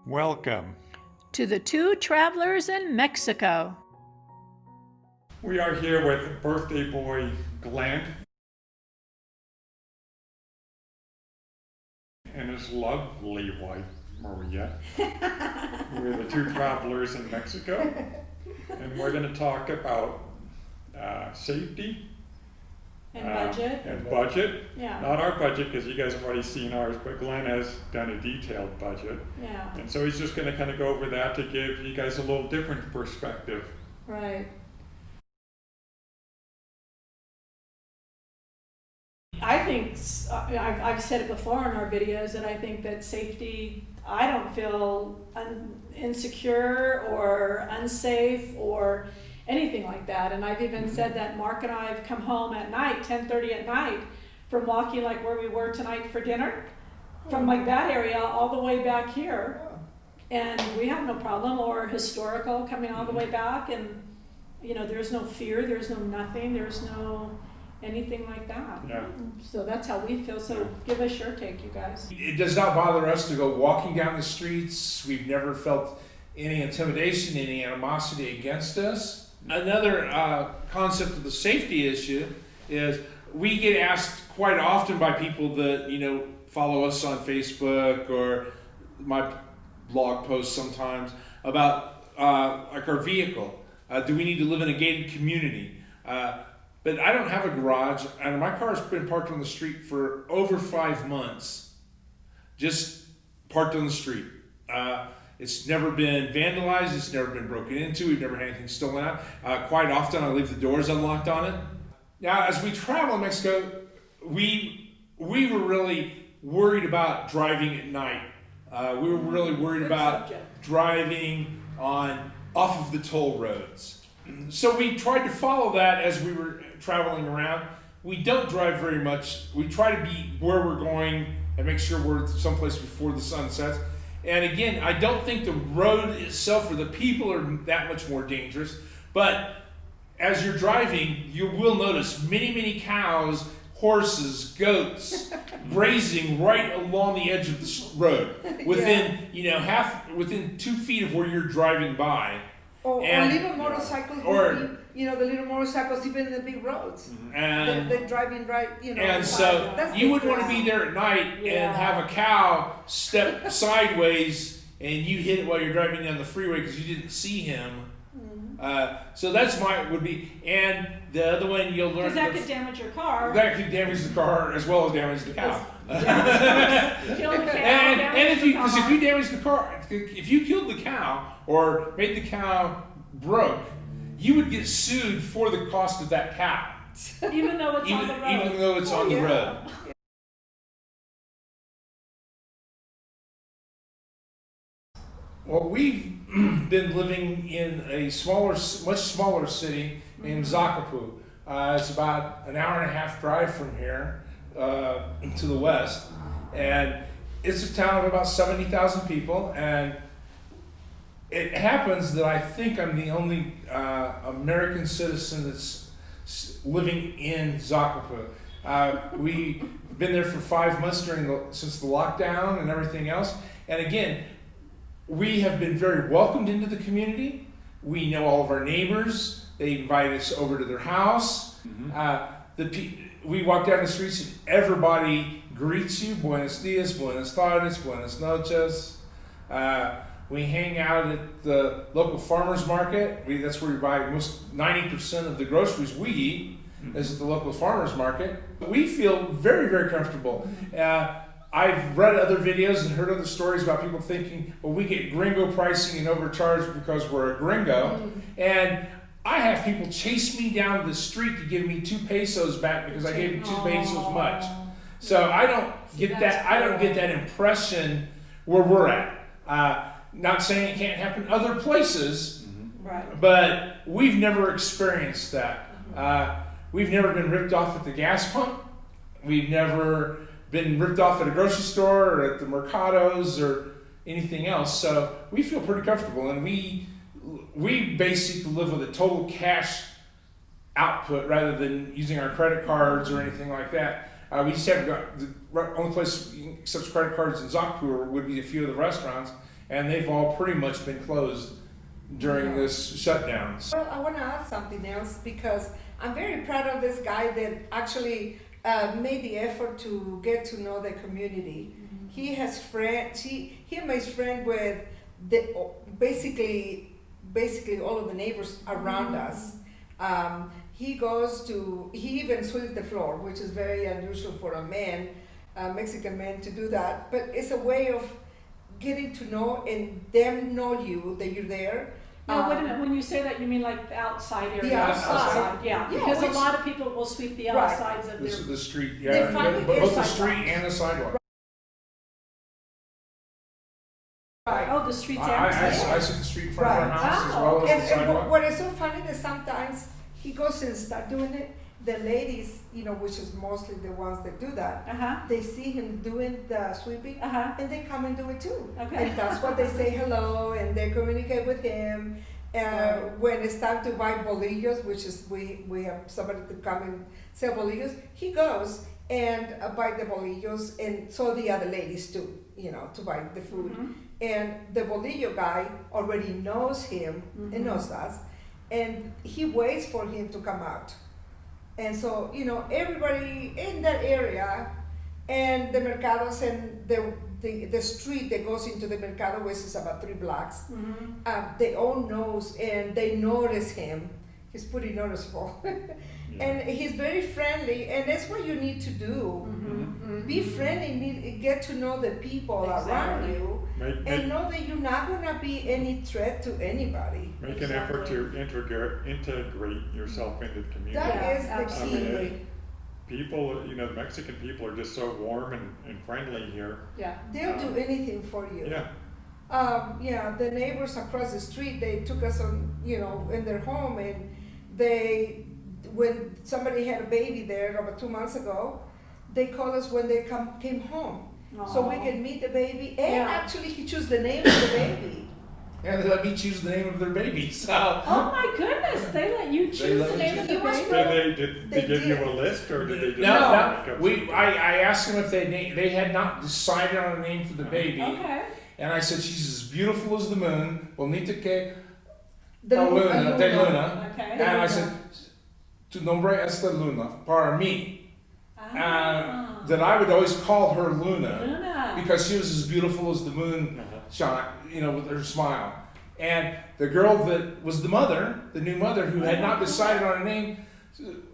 Welcome to the two travelers in Mexico. We are here with birthday boy Glenn and his lovely wife Maria. We're the two travelers in Mexico, and we're going to talk about safety And budget. Yeah. Not our budget, because you guys have already seen ours, but Glenn has done a detailed budget. Yeah. And so he's just going to kind of go over that to give you guys a little different perspective. Right. I think, I've said it before in our videos, that I think that safety, I don't feel insecure or unsafe or anything like that. And I've even said that Mark and I have come home at night, 10:30 at night, from walking like where we were tonight for dinner, from like that area all the way back here. And we have no problem, or historical coming all the way back, and you know, there's no fear, there's no nothing, there's no anything like that. Yeah. So that's how we feel. So give us your take, you guys. It does not bother us to go walking down the streets. We've never felt any intimidation, any animosity against us. Another concept of the safety issue is we get asked quite often by people that, you know, follow us on Facebook or my blog posts sometimes about like our vehicle. Do we need to live in a gated community? But I don't have a garage, and my car's been parked on the street for over 5 months. Just parked on the street. It's never been vandalized, it's never been broken into, we've never had anything stolen out. Quite often I leave the doors unlocked on it. Now, as we travel in Mexico, we were really worried about driving at night. We were really worried about driving off of the toll roads. So we tried to follow that as we were traveling around. We don't drive very much. We try to be where we're going and make sure we're someplace before the sun sets. And again, I don't think the road itself or the people are that much more dangerous. But as you're driving, you will notice many, many cows, horses, goats grazing right along the edge of the road, within within 2 feet of where you're driving by. Or little motorcycles, the little motorcycles even in the big roads. And they're driving right, And so you wouldn't want to be there at night and have a cow step sideways and you hit it while you're driving down the freeway because you didn't see him. So that's would be, and the other one you'll learn. Because that could damage your car. That could damage the car as well as damage the cow. Kill the cow, and if you damage the car, if you killed the cow or made the cow broke, you would get sued for the cost of that cow. Even though it's on the road. Even though it's on the road. Well, we've been living in a much smaller city named Zacapu. It's about an hour and a half drive from here to the west. And it's a town of about 70,000 people. And it happens that I think I'm the only American citizen that's living in Zacapu. We've been there for 5 months since the lockdown and everything else. And again, we have been very welcomed into the community. We know all of our neighbors. They invite us over to their house. We walk down the streets and everybody greets you. Buenos dias, buenas tardes, buenas noches. We hang out at the local farmers market. That's where we buy 90% of the groceries we eat is at the local farmers market. We feel very, very comfortable. I've read other videos and heard other stories about people thinking, well, we get gringo pricing and overcharged because we're a gringo. And I have people chase me down the street to give me 2 pesos back because I gave them 2 pesos much. So I don't get that impression where we're at. Not saying it can't happen other places, but we've never experienced that. We've never been ripped off at the gas pump. We've never been ripped off at a grocery store or at the mercados or anything else. So we feel pretty comfortable, and we basically live with a total cash output rather than using our credit cards or anything like that. We just haven't got the only place accepts credit cards in Zacapu would be a few of the restaurants, and they've all pretty much been closed during this shutdown. Well, I want to add something else because I'm very proud of this guy that actually made the effort to get to know the community. He has friends. He makes friends with basically all of the neighbors around us. He even sweeps the floor, which is very unusual for a man, Mexican man, to do that. But it's a way of getting to know and them know you, that you're there. No, wait a minute. When you say that, you mean like the outside area? The outside. Yeah, Yeah, because a which- lot of people will sweep the Right. outsides of their. The street, They yeah, finally both get the street sidewalks. and the sidewalk. Right. Oh, the streets and I sidewalks. see the street in front of our Right. house as Oh, well as the And sidewalk. what is so funny is sometimes he goes and start doing it. The ladies, which is mostly the ones that do that, they see him doing the sweeping, and they come and do it too. Okay. And that's what they say hello, and they communicate with him. When it's time to buy bolillos, which is we have somebody to come and sell bolillos, he goes and buy the bolillos, and so the other ladies too, to buy the food. And the bolillo guy already knows him and knows us, and he waits for him to come out. And so, everybody in that area and the mercados and the street that goes into the mercado, which is about 3 blocks, they all knows and they notice him. He's pretty noticeable. And he's very friendly, and that's what you need to do. Be friendly, get to know the people around you, and know that you're not going to be any threat to anybody. Make an effort to integrate yourself into the community. That is Yeah, the I key. mean, people, Mexican people are just so warm and friendly here. Yeah. They'll do anything for you. Yeah. The neighbors across the street, they took us on, in their home, and when somebody had a baby there about 2 months ago, they called us when they came home. So we can meet the baby, and actually he chose the name of the baby. Yeah, they let me choose the name of their baby. So. Oh my goodness, they let you choose let the me name of choose the the baby? Did They they give you did. a list, or did they just No. I asked them if they had not decided on a name for the baby, Okay. and I said she's as beautiful as the moon. Bonita que The Luna, de Luna. Okay. And I said, tu nombre es de Luna para mí. That I would always call her Luna Luna. because she was as beautiful as the moon shone, with her smile. And the girl that was the mother, the new mother, who had not decided on a name,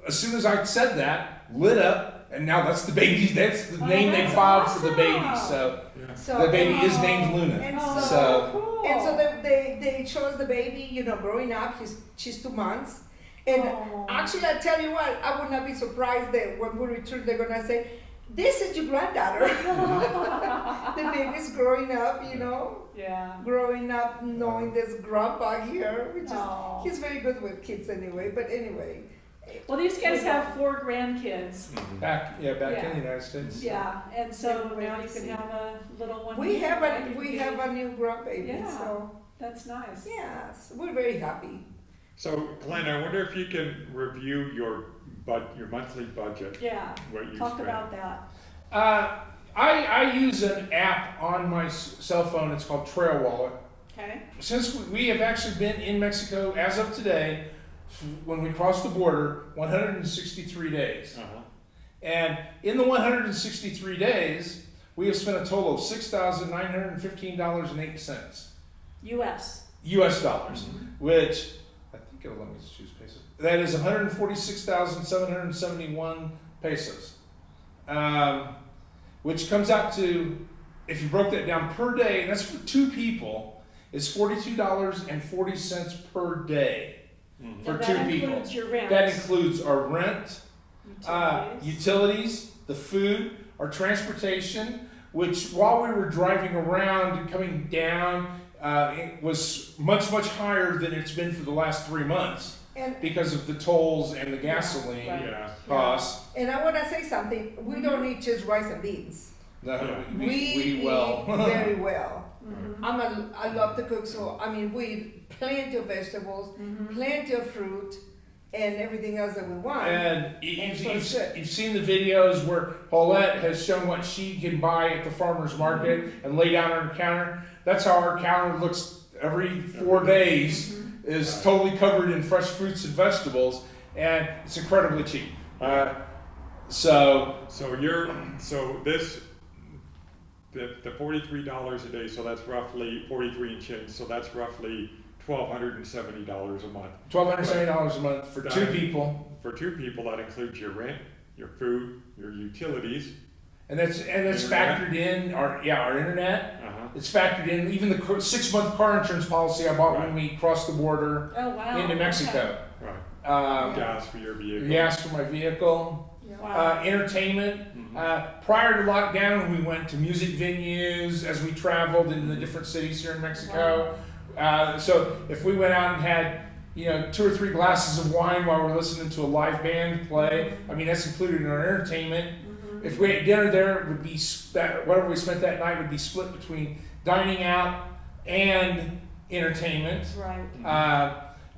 as soon as I said that, lit up, and now that's the baby. That's the name they that's filed for the awesome. baby. So the baby is named Luna. And So- cool. And so they chose the baby, growing up. She's 2 months. And actually, I tell you what, I would not be surprised that when we return, they're gonna say, "This is your granddaughter." The baby's growing up, Yeah. growing up knowing this grandpa here, which Aw. is he's very good with kids anyway. But anyway, Well, these guys have 4 grandkids. back in Yeah. the United States. Yeah, and so now you can have a little one. we here, have right? we have a new grandbaby. Yeah. So That's nice. yes, we're very happy. So, Glenn, I wonder if you can review your monthly budget. Yeah. What you Talk spend. about that. I use an app on my cell phone. It's called Trail Wallet. Okay. Since we have actually been in Mexico as of today, when we crossed the border, 163 days. And in the 163 days, we have spent a total of $6,915.08. U.S. US dollars, which I think it'll let me choose pesos. That is 146,771 pesos, which comes out to, if you broke that down per day, and that's for 2 people, is $42.40 per day for So 2 that people. includes your rent. That includes our rent, utilities. the food, our transportation, which while we were driving around and coming down, it was much, much higher than it's been for the last 3 months And because of the tolls and the gasoline right. Yeah. costs. and I want to say something. We don't eat just rice and beans. No, Yeah. we eat well. very well. Mhm. I love to cook, so we eat plenty of vegetables, plenty of fruit, and everything else that we want. And And so it's good. you've seen the videos where Paulette has shown what she can buy at the farmer's market and lay down on her counter. that's how our calendar looks every 4 days, is totally covered in fresh fruits and vegetables, and it's incredibly cheap. So the $43 a day, so that's roughly 43 and change, so that's roughly $1,270 a month. $1,270 a month for two people. For 2 people, that includes your rent, your food, your utilities. And that's factored in our internet. It's factored in even the 6-month car insurance policy I bought when we crossed the border into Mexico. Right. Gas for your vehicle. Gas for my vehicle. Wow. Entertainment. Prior to lockdown, we went to music venues as we traveled in the different cities here in Mexico. So if we went out and had 2 or 3 glasses of wine while we're listening to a live band play, I mean that's included in our entertainment. If we ate dinner there, it would be whatever we spent that night would be split between dining out and entertainment. Right.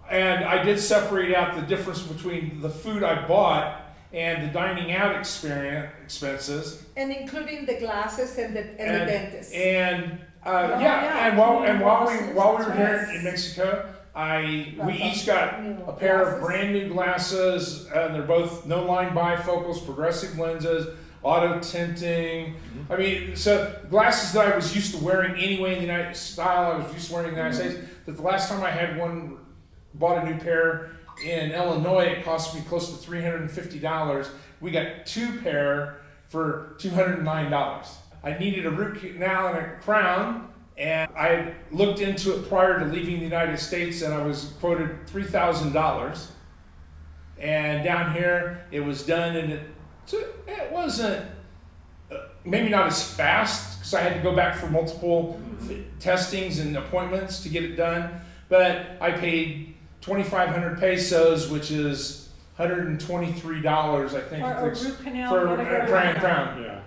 And I did separate out the difference between the food I bought and the dining out expenses. And including the glasses and the dentist. And while we were here in Mexico, we each got a pair of brand new glasses, and they're both no line bifocals, progressive lenses, auto tinting. I mean, so glasses that I was used to wearing anyway in the United States. That the last time I had bought a new pair in Illinois, it cost me close to $350. We got 2 pair for $209. I needed a root canal and a crown, and I looked into it prior to leaving the United States, and I was quoted $3,000. And down here, it was done, and it wasn't maybe not as fast because I had to go back for multiple testings and appointments to get it done. But I paid 2,500 pesos, which is $123, I think. For a root canal, for a crown. Yeah.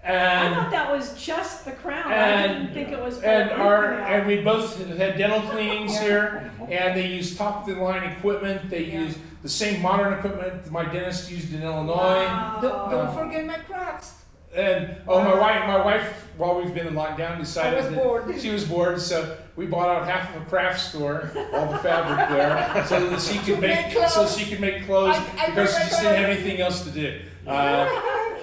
And I thought that was just the crown. I didn't think it was for and a root canal. and we both had dental cleanings here, and they use top of the line equipment. They use the same modern equipment my dentist used in Illinois. Wow. Don't forget my crafts. And my wife, while we've been in lockdown, decided that she was bored, so we bought out half of a craft store, all the fabric there, so that she could make clothes because she just didn't have anything else to do.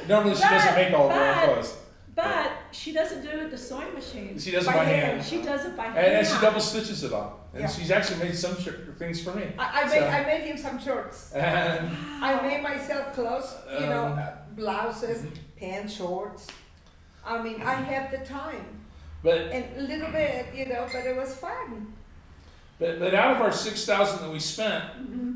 Normally she doesn't make all of her own clothes. But she doesn't do it with the sewing machine. She does it by hand. She does it by hand. And she double stitches it all. And she's actually made some things for me. I made him some shorts. And I made myself clothes, blouses, pants, shorts. I mean, I had the time. And a little bit, but it was fun. But out of our $6,000 that we spent,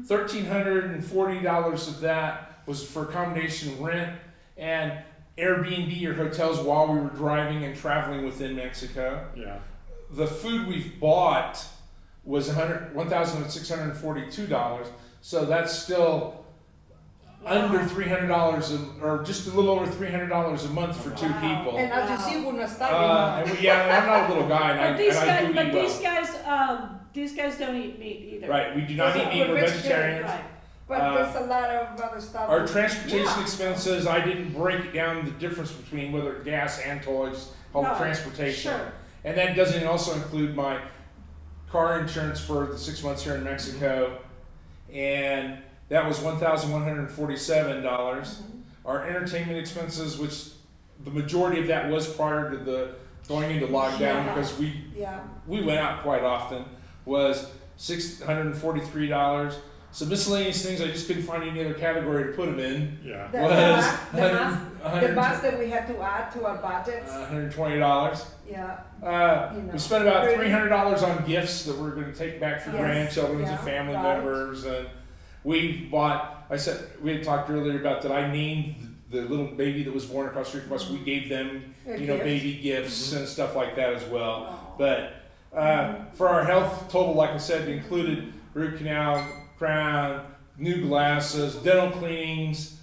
$1,340 of that was for accommodation, rent, and Airbnb or hotels while we were driving and traveling within Mexico. Yeah. The food we've bought was $1,642, so that's still under $300 or just a little over $300 a month for 2 people. And I'll just see when I start. I'm not a little guy, and these guys don't eat meat either. Right, we do not eat meat. We're vegetarians. Right. But there's a lot of other stuff. Our transportation expenses, I didn't break down the difference between whether gas and tollage, called transportation. Sure. And that doesn't also include my car insurance for the 6 months here in Mexico. And that was $1,147. Our entertainment expenses, which the majority of that was prior to the going into lockdown because we went out quite often, was $643. So miscellaneous things I just couldn't find any other category to put them in. Yeah. The mask that we had to add to our budgets. $120. Yeah. We spent about $300 on gifts that we're going to take back for grandchildren and family members, and we bought. We had talked earlier about that. I named the little baby that was born across the street from us. We gave them, baby gifts and stuff like that as well. But for our health total, like I said, included root canal, crown, new glasses, dental cleanings.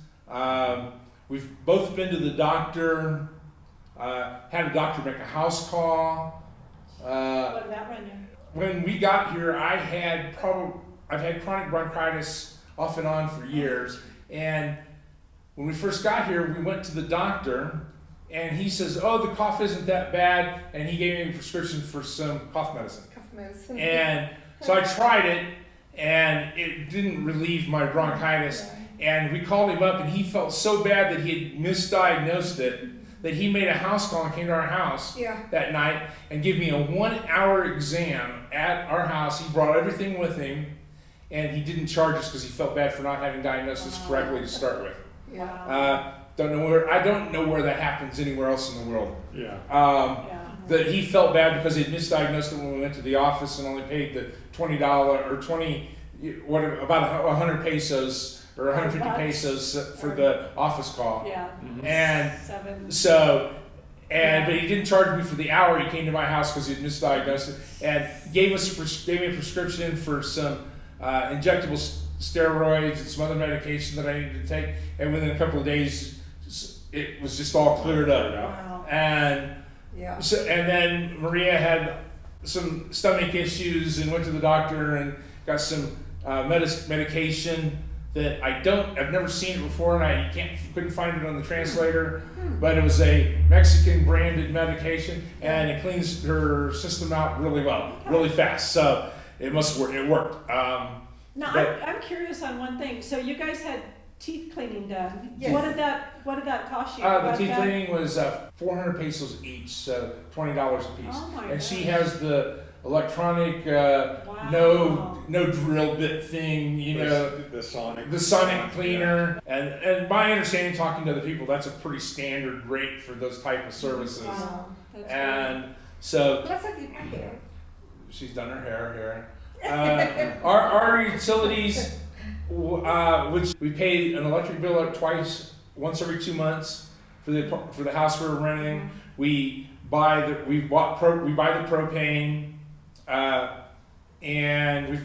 We've both been to the doctor. Had a doctor make a house call. What did that run you? When we got here, I've had chronic bronchitis off and on for years. And when we first got here, we went to the doctor, and he says, "Oh, the cough isn't that bad," and he gave me a prescription for some cough medicine. Cough medicine. And so I tried it, and it didn't relieve my bronchitis. And we called him up, and he felt so bad that he had misdiagnosed it that he made a house call and came to our house that night and gave me a 1-hour exam at our house. He brought everything with him, and he didn't charge us because he felt bad for not having diagnosis correctly to start with. I don't know where that happens anywhere else in the world. That he felt bad because he misdiagnosed it when we went to the office and only paid the $20 or about 100 pesos or 150 pesos for the office call. And but he didn't charge me for the hour he came to my house because he had misdiagnosed it, and gave me a prescription for some injectable steroids and some other medication that I needed to take, and within a couple of days it was just all cleared up. And and then Maria had some stomach issues and went to the doctor and got some medication that I've never seen it before, and I couldn't find it on the translator, but it was a Mexican branded medication, and it cleans her system out really well, really fast. So it must work. It worked. Now I'm curious on one thing. So you guys had teeth cleaning done. Yes. What did that cost you? The teeth cleaning was 400 pesos each, so $20 a piece. Oh my and she gosh. has the electronic no drill bit thing, the sonic cleaner, and my understanding, talking to other people, that's a pretty standard rate for those type of services. That's And so Plus, I did my hair. she's done her hair here. Our utilities, which we pay an electric bill once every 2 months for the house we're renting. We buy the propane, and we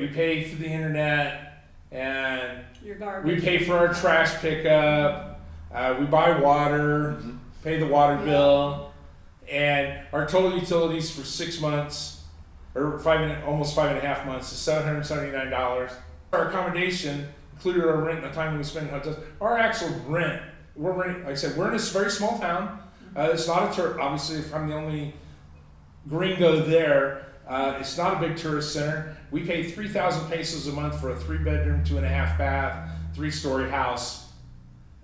pay for the internet, and your garbage. we pay for our trash pickup. We buy water, pay the water bill, and our total utilities for 6 months, or almost 5.5 months, is $779. Our accommodation included our rent and the time we spend in hotels. Our actual rent, we're renting, like I said, we're in this very small town. It's not obviously, if I'm the only gringo there, it's not a big tourist center. We pay 3,000 pesos a month for a 3-bedroom, 2.5-bath, 3-story house.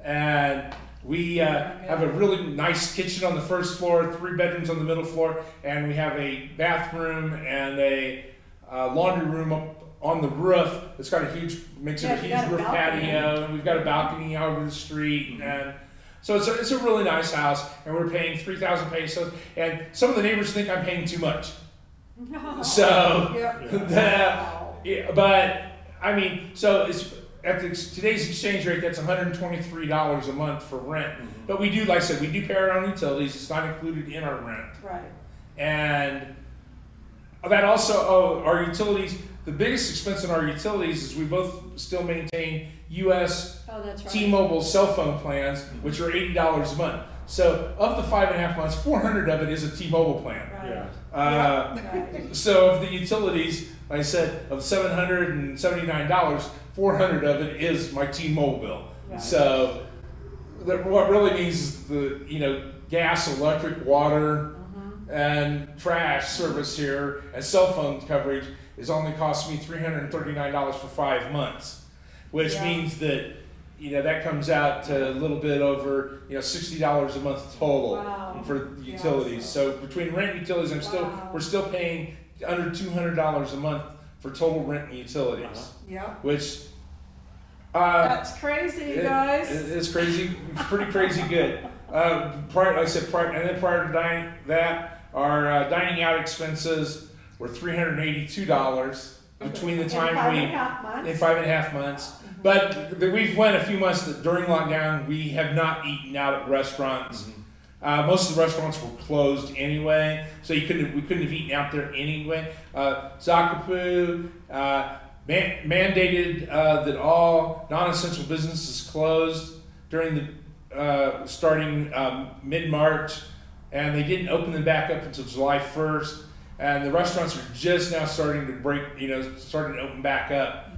And we have a really nice kitchen on the first floor, 3 bedrooms on the middle floor, and we have a bathroom and a laundry room up on the roof. It's got a huge roof patio, and we've got a balcony out over the street, and so it's a really nice house, and we're paying 3,000 pesos, and some of the neighbors think I'm paying too much. So, but I mean, so it's at today's exchange rate, that's $123 a month for rent. But we do, like I said, we do pay our own utilities. It's not included in our rent. Right. And that also, our utilities, the biggest expense in our utilities is we both still maintain U.S. T-Mobile cell phone plans, which are $80 a month. So of the 5.5 months, 400 of it is a T-Mobile plan. So of the utilities, like I said, of $779, 400 of it is my T-Mobile bill. Right. So what really means is the gas, electric, water, and trash service here and cell phone coverage is only cost me $339 for 5 months, which means that that comes out to a little bit over $60 a month total for utilities. So between rent and utilities, we're still paying under $200 a month for total rent and utilities. Which that's crazy, guys. It's crazy, pretty crazy good. Prior to that, our dining out expenses were $382 between the time in 5.5 months. But we've went a few months that during lockdown we have not eaten out at restaurants. Most of the restaurants were closed anyway, so we couldn't have eaten out there anyway. Zacapu mandated that all non-essential businesses closed during starting mid-March, and they didn't open them back up until July 1st. And the restaurants are just now starting to starting to open back up.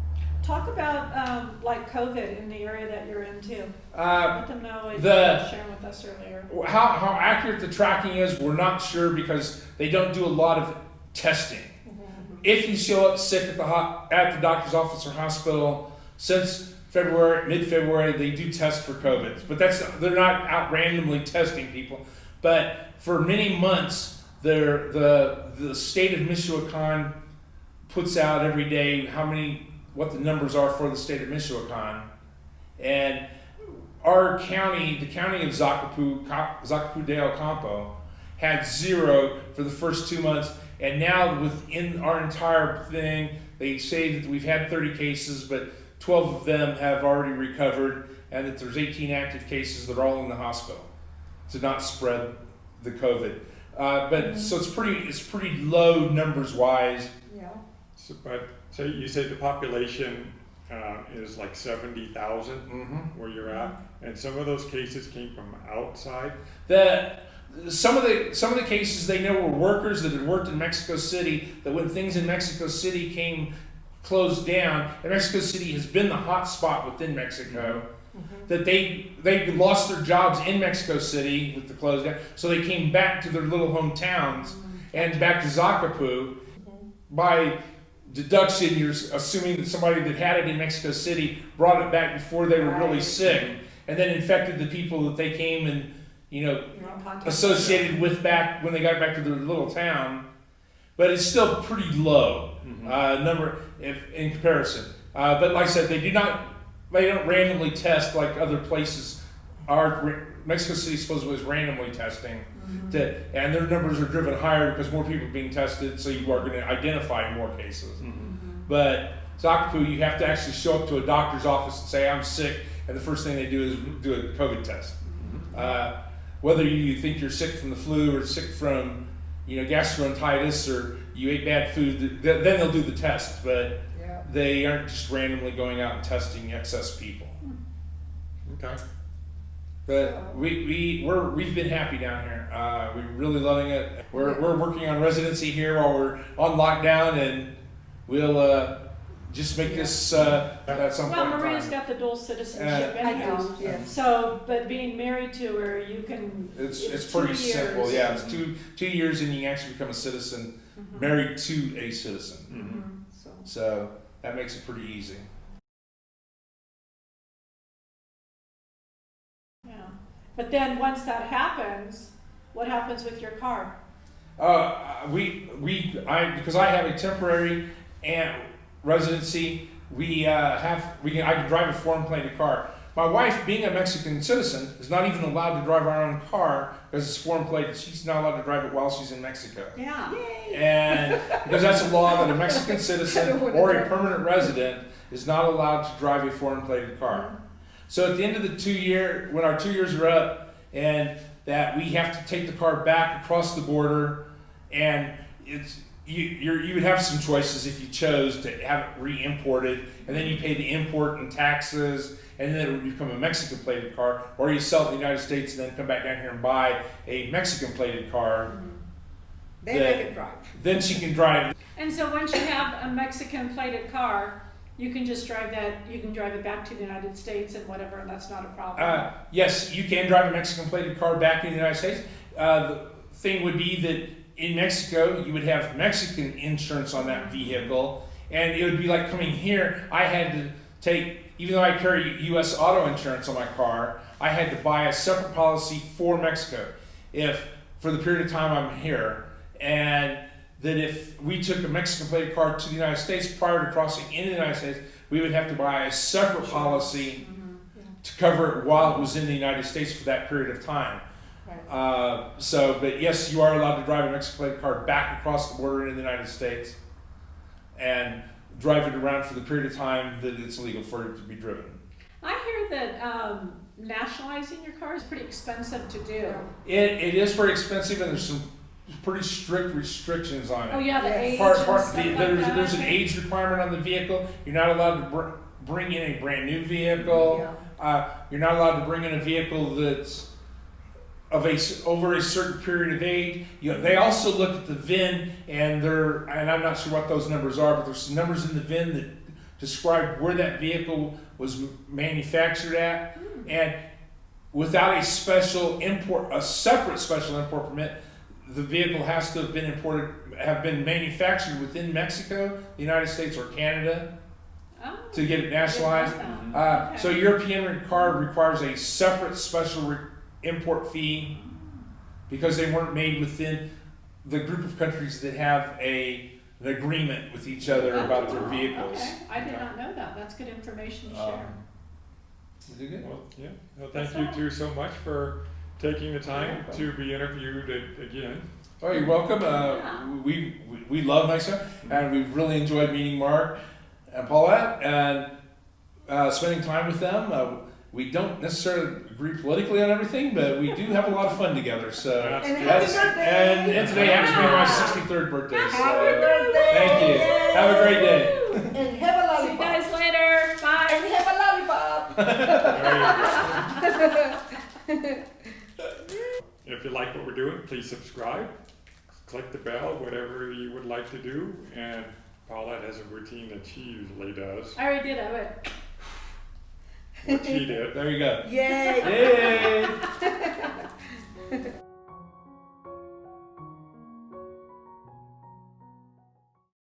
talk about like COVID in the area that you're in too. Let them know what you the- were sharing with us earlier. How accurate the tracking is, we're not sure because they don't do a lot of testing. If you show up sick at the doctor's office or hospital, since February, mid-February, they do test for COVID. But they're not out randomly testing people. But for many months, the state of Michoacan puts out every day what the numbers are for the state of Michoacan. And our county, the county of Zacapu de El Campo, had 0 for the first 2 months. And now within our entire thing, they say that we've had 30 cases, but 12 of them have already recovered, and that there's 18 active cases that are all in the hospital to not spread the COVID. So it's pretty low numbers wise. Yeah. So you say the population is like 70,000 where you're at, and some of those cases came from outside. Some of the cases they know were workers that had worked in Mexico City, that when things in Mexico City came closed down, and Mexico City has been the hot spot within Mexico, that they lost their jobs in Mexico City with the close down, so they came back to their little hometowns and back to Zacapu. By deduction, you're assuming that somebody that had it in Mexico City brought it back before they were really sick, and then infected the people that they came and associated with back when they got back to their little town. But it's still pretty low number in comparison. But like I said, they don't randomly test like other places. Mexico City supposedly is randomly testing, and their numbers are driven higher because more people are being tested, so you are going to identify more cases. But Zacapu, you have to actually show up to a doctor's office and say, I'm sick, and the first thing they do is do a COVID test. Whether you think you're sick from the flu or sick from gastroenteritis or you ate bad food, then they'll do the test, but they aren't just randomly going out and testing excess people. Okay. But we've been happy down here. We're really loving it. We're working on residency here while we're on lockdown, and we'll just make this at some point in time. Maria's got the dual citizenship anyhow. Yes. So, but being married to her, you can. It's pretty simple. Yeah, it's 2 years, and you can actually become a citizen, married to a citizen. So that makes it pretty easy. Yeah, but then once that happens, what happens with your car? Because I have a temporary residency, I can drive a foreign-plated car. My wife, being a Mexican citizen, is not even allowed to drive our own car because it's foreign-plated. She's not allowed to drive it while she's in Mexico. Yeah. And because that's a law that a Mexican citizen or a permanent resident is not allowed to drive a foreign-plated car. So at the end of the 2 year, when our 2 years are up, and that we have to take the car back across the border, and you would have some choices if you chose to have it re-imported, and then you pay the import and taxes, and then it would become a Mexican plated car, or you sell it in the United States and then come back down here and buy a Mexican plated car. Then they can drive. Then she can drive. And so once you have a Mexican plated car, you can just drive that, you can drive it back to the United States and whatever, and that's not a problem. Yes, you can drive a Mexican plated car back in the United States. The thing would be that in Mexico, you would have Mexican insurance on that vehicle, and it would be like coming here. I had to take, even though I carry U.S. auto insurance on my car, I had to buy a separate policy for Mexico for the period of time I'm here, and that if we took a Mexican plated car to the United States prior to crossing into the United States, we would have to buy a separate policy to cover it while it was in the United States for that period of time. But yes, you are allowed to drive a Mexican plated car back across the border into the United States and drive it around for the period of time that it's legal for it to be driven. I hear that nationalizing your car is pretty expensive to do. It is very expensive, and there's some pretty strict restrictions on it. Oh yeah, the age. There's an age requirement on the vehicle. You're not allowed to bring in a brand new vehicle. You're not allowed to bring in a vehicle that's over a certain period of age. They also look at the VIN, and I'm not sure what those numbers are, but there's some numbers in the VIN that described where that vehicle was manufactured at, and without a special import, a separate special import permit, the vehicle has to have been manufactured within Mexico, the United States, or Canada to get it nationalized. Okay. So European car requires a separate special import fee because they weren't made within the group of countries that have an agreement with each other about their vehicles. Okay, I did not know that. That's good information to share. Is it good? Well, yeah. Well, thank you two so much for taking the time to be interviewed again. Oh, you're welcome. We love Mexico, and we've really enjoyed meeting Mark and Paulette and spending time with them. We don't necessarily agree politically on everything, but we do have a lot of fun together. So, That's And good. happy birthday! and today happens to be my 63rd birthday. Happy So, birthday! thank you. Have a great day. And have a See you lollipop. guys later. Bye. And have a lollipop. There you go. If you like what we're doing, please subscribe. Click the bell, whatever you would like to do. And Paulette has a routine that she usually does. I already did. I went. What she did. There you go. Yay! Yay!